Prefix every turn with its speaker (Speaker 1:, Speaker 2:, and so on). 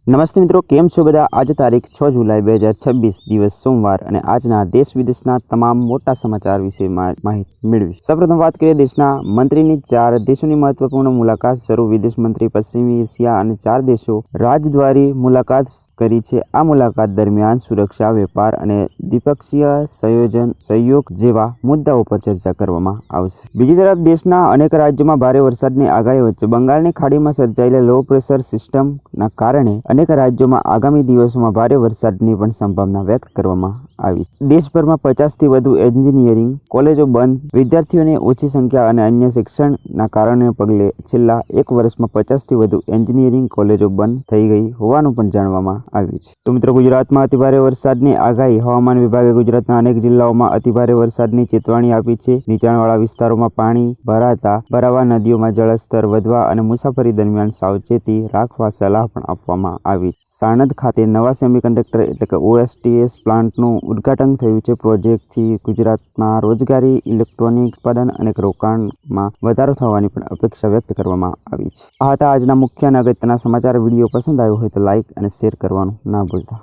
Speaker 1: નમસ્તે મિત્રો, કેમ છો બધા? આજે તારીખ 6 જુલાઈ 2026 દિવસ સોમવાર અને આજના દેશ વિદેશના તમામ મોટા સમાચાર વિશે માહિતી મેળવી. સૌપ્રથમ વાત કરીએ દેશના મંત્રીની 4 દેશોની મહત્વપૂર્ણ મુલાકાત શરૂ. વિદેશ મંત્રી પશ્ચિમી એશિયા અને 4 દેશો રાજદ્વારી મુલાકાત કરી છે. આ મુલાકાત દરમિયાન સુરક્ષા, વેપાર અને દ્વિપક્ષીય સહયોગ જેવા મુદ્દાઓ પર ચર્ચા કરવામાં આવશે. બીજી તરફ દેશના અનેક રાજ્યોમાં ભારે વરસાદની આગાહી વચ્ચે બંગાળની ખાડીમાં સર્જાયેલા લો પ્રેશર સિસ્ટમના કારણે અનેક રાજ્યોમાં આગામી દિવસોમાં ભારે વરસાદની પણ સંભાવના વ્યક્ત કરવામાં આવી. દેશભરમાં 50થી વધુ એન્જિનિયરિંગ કોલેજો બંધ. વિદ્યાર્થીઓની ઓછી સંખ્યા અને અન્ય શિક્ષણના કારણોને પગલે છેલ્લા એક વર્ષમાં 50થી વધુ એન્જિનિયરિંગ કોલેજો બંધ થઈ ગઈ હોવાનું પણ જાણવામાં આવ્યું છે. તો મિત્રો, ગુજરાતમાં અતિભારે વરસાદની આગાહી. હવામાન વિભાગે ગુજરાતના અનેક જિલ્લાઓમાં અતિભારે વરસાદની ચેતવણી આપી છે. નીચાણવાળા વિસ્તારોમાં પાણી ભરાવા, નદીઓમાં જળસ્તર વધવા અને મુસાફરી દરમિયાન સાવચેતી રાખવા સલાહ પણ આપવામાં આવી. સાણંદ ખાતે નવા સેમિકન્ડક્ટર એટલે કે OSTS પ્લાન્ટનું ઉદ્ઘાટન થયું છે. પ્રોજેક્ટથી ગુજરાતમાં રોજગારી, ઇલેક્ટ્રોનિક ઉત્પાદન અને રોકાણમાં વધારો થવાની પણ અપેક્ષા વ્યક્ત કરવામાં આવી છે. આ હતા આજના મુખ્ય અને અગત્યના સમાચાર. વિડીયો પસંદ આવ્યો હોય તો લાઇક અને શેર કરવાનું ના ભૂલતા.